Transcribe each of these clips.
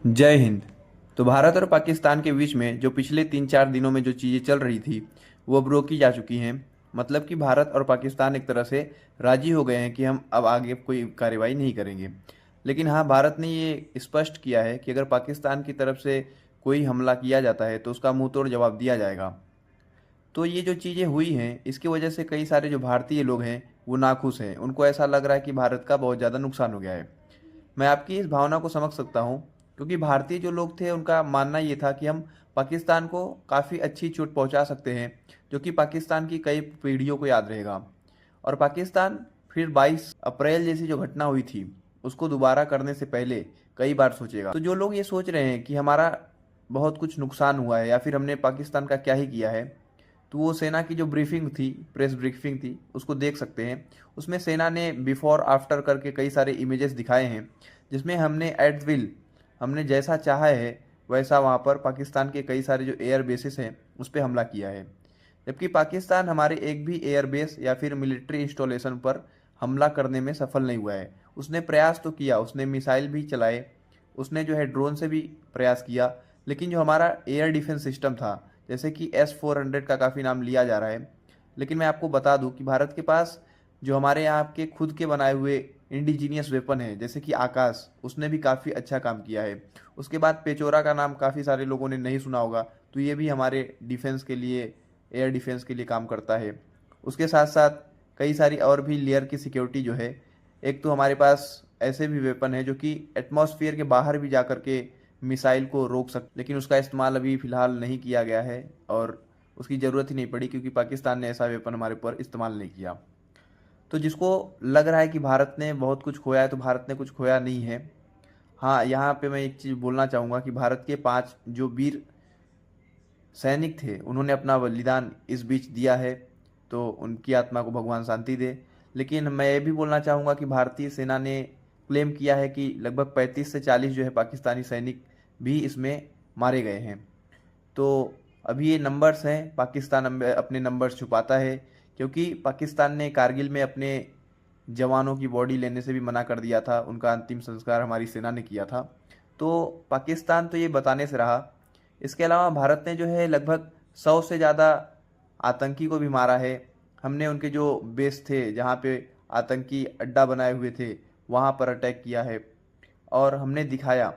जय हिंद। तो भारत और पाकिस्तान के बीच में जो पिछले 3-4 दिनों में जो चीज़ें चल रही थी वो अब रोकी जा चुकी हैं। मतलब कि भारत और पाकिस्तान एक तरह से राजी हो गए हैं कि हम अब आगे कोई कार्रवाई नहीं करेंगे। लेकिन हाँ, भारत ने ये स्पष्ट किया है कि अगर पाकिस्तान की तरफ से कोई हमला किया जाता है तो उसका मुंह तोड़ जवाब दिया जाएगा। तो ये जो चीज़ें हुई हैं इसकी वजह से कई सारे जो भारतीय लोग हैं वो नाखुश हैं। उनको ऐसा लग रहा है कि भारत का बहुत ज़्यादा नुकसान हो गया है। मैं आपकी इस भावना को समझ सकता हूँ, क्योंकि भारतीय जो लोग थे उनका मानना ये था कि हम पाकिस्तान को काफ़ी अच्छी चोट पहुँचा सकते हैं, जो कि पाकिस्तान की कई पीढ़ियों को याद रहेगा। और पाकिस्तान फिर 22 अप्रैल जैसी जो घटना हुई थी उसको दोबारा करने से पहले कई बार सोचेगा। तो जो लोग ये सोच रहे हैं कि हमारा बहुत कुछ नुकसान हुआ है या फिर हमने पाकिस्तान का क्या ही किया है, तो वो सेना की जो ब्रीफिंग थी, प्रेस ब्रीफिंग थी, उसको देख सकते हैं। उसमें सेना ने बिफोर आफ्टर करके कई सारे इमेजेस दिखाए हैं, जिसमें हमने एट विल, हमने जैसा चाहा है वैसा वहाँ पर पाकिस्तान के कई सारे जो एयर बेसिस हैं उस पर हमला किया है। जबकि पाकिस्तान हमारे एक भी एयर बेस या फिर मिलिट्री इंस्टॉलेशन पर हमला करने में सफल नहीं हुआ है। उसने प्रयास तो किया, उसने मिसाइल भी चलाए, उसने जो है ड्रोन से भी प्रयास किया, लेकिन जो हमारा एयर डिफेंस सिस्टम था, जैसे कि S-400 का काफ़ी नाम लिया जा रहा है, लेकिन मैं आपको बता दूं कि भारत के पास जो हमारे यहाँ के खुद के बनाए हुए इंडिजीनियस वेपन है, जैसे कि आकाश, उसने भी काफ़ी अच्छा काम किया है। उसके बाद पेचोरा का नाम काफ़ी सारे लोगों ने नहीं सुना होगा, तो ये भी हमारे डिफेंस के लिए, एयर डिफेंस के लिए काम करता है। उसके साथ साथ कई सारी और भी लेयर की सिक्योरिटी जो है, एक तो हमारे पास ऐसे भी वेपन है जो कि एटमॉस्फेयर के बाहर भी जा कर के मिसाइल को रोक सकते, लेकिन उसका इस्तेमाल अभी फ़िलहाल नहीं किया गया है और उसकी ज़रूरत ही नहीं पड़ी, क्योंकि पाकिस्तान ने ऐसा वेपन हमारे ऊपर इस्तेमाल नहीं किया। तो जिसको लग रहा है कि भारत ने बहुत कुछ खोया है, तो भारत ने कुछ खोया नहीं है। हाँ, यहाँ पे मैं एक चीज़ बोलना चाहूँगा कि भारत के 5 जो वीर सैनिक थे उन्होंने अपना बलिदान इस बीच दिया है, तो उनकी आत्मा को भगवान शांति दे। लेकिन मैं ये भी बोलना चाहूँगा कि भारतीय सेना ने क्लेम किया है कि लगभग 35 से 40 जो है पाकिस्तानी सैनिक भी इसमें मारे गए हैं। तो अभी ये नंबर्स हैं, पाकिस्तान अपने नंबर्स छुपाता है, क्योंकि पाकिस्तान ने कारगिल में अपने जवानों की बॉडी लेने से भी मना कर दिया था, उनका अंतिम संस्कार हमारी सेना ने किया था। तो पाकिस्तान तो ये बताने से रहा। इसके अलावा भारत ने जो है लगभग 100 से ज़्यादा आतंकी को भी मारा है। हमने उनके जो बेस थे, जहाँ पे आतंकी अड्डा बनाए हुए थे, वहाँ पर अटैक किया है। और हमने दिखाया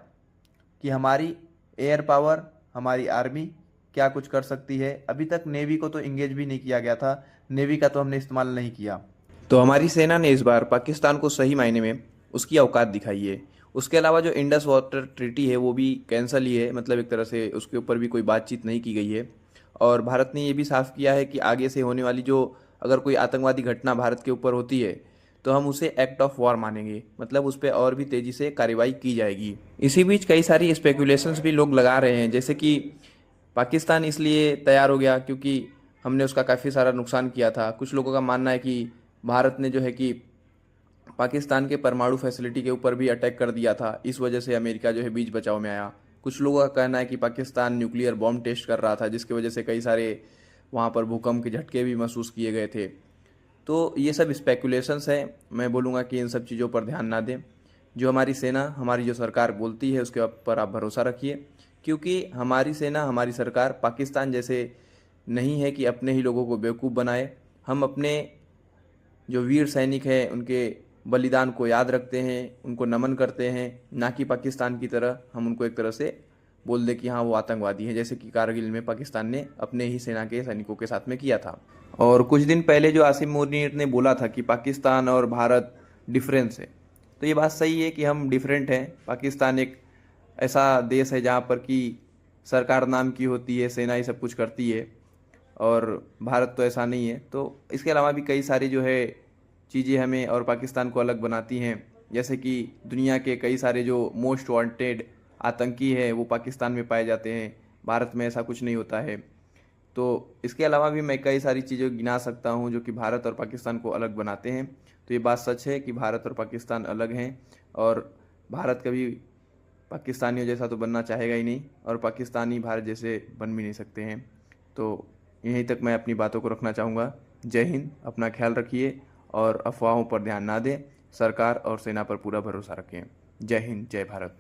कि हमारी एयर पावर, हमारी आर्मी क्या कुछ कर सकती है। अभी तक नेवी को तो इंगेज भी नहीं किया गया था, नेवी का तो हमने इस्तेमाल नहीं किया। तो हमारी सेना ने इस बार पाकिस्तान को सही मायने में उसकी औकात दिखाई है। उसके अलावा जो इंडस वाटर ट्रीटी है वो भी कैंसिल ही है, मतलब एक तरह से उसके ऊपर भी कोई बातचीत नहीं की गई है। और भारत ने ये भी साफ किया है कि आगे से होने वाली जो, अगर कोई आतंकवादी घटना भारत के ऊपर होती है तो हम उसे एक्ट ऑफ वॉर मानेंगे, मतलब उस पर और भी तेज़ी से कार्रवाई की जाएगी। इसी बीच कई सारी स्पेकुलेशंस भी लोग लगा रहे हैं, जैसे कि पाकिस्तान इसलिए तैयार हो गया क्योंकि हमने उसका काफ़ी सारा नुकसान किया था। कुछ लोगों का मानना है कि भारत ने जो है कि पाकिस्तान के परमाणु फैसिलिटी के ऊपर भी अटैक कर दिया था, इस वजह से अमेरिका जो है बीच बचाव में आया। कुछ लोगों का कहना है कि पाकिस्तान न्यूक्लियर बॉम्ब टेस्ट कर रहा था, जिसकी वजह से कई सारे वहाँ पर भूकंप के झटके भी महसूस किए गए थे। तो ये सब स्पेकुलेशंस हैं। मैं बोलूँगा कि इन सब चीज़ों पर ध्यान ना दें। जो हमारी सेना, हमारी जो सरकार बोलती है उसके ऊपर आप भरोसा रखिए, क्योंकि हमारी सेना, हमारी सरकार पाकिस्तान जैसे नहीं है कि अपने ही लोगों को बेवकूफ़ बनाए। हम अपने जो वीर सैनिक हैं उनके बलिदान को याद रखते हैं, उनको नमन करते हैं, ना कि पाकिस्तान की तरह हम उनको एक तरह से बोल दे कि हाँ वो आतंकवादी है, जैसे कि कारगिल में पाकिस्तान ने अपने ही सेना के सैनिकों के साथ में किया था। और कुछ दिन पहले जो आसिम मुनीर ने बोला था कि पाकिस्तान और भारत डिफरेंस है, तो ये बात सही है कि हम डिफरेंट हैं। पाकिस्तान एक ऐसा देश है जहाँ पर कि सरकार नाम की होती है, सेना ही सब कुछ करती है, और भारत तो ऐसा नहीं है। तो इसके अलावा भी कई सारी जो है चीज़ें हमें और पाकिस्तान को अलग बनाती हैं, जैसे कि दुनिया के कई सारे जो मोस्ट वांटेड आतंकी है वो पाकिस्तान में पाए जाते हैं, भारत में ऐसा कुछ नहीं होता है। तो इसके अलावा भी मैं कई सारी चीज़ें गिना सकता हूँ जो कि भारत और पाकिस्तान को अलग बनाते हैं। तो ये बात सच है कि भारत और पाकिस्तान अलग हैं, और भारत कभी पाकिस्तानियों जैसा तो बनना चाहेगा ही नहीं, और पाकिस्तानी भारत जैसे बन भी नहीं सकते हैं। तो यहीं तक मैं अपनी बातों को रखना चाहूँगा। जय हिंद, अपना ख्याल रखिए और अफवाहों पर ध्यान ना दें, सरकार और सेना पर पूरा भरोसा रखें। जय हिंद, जय भारत।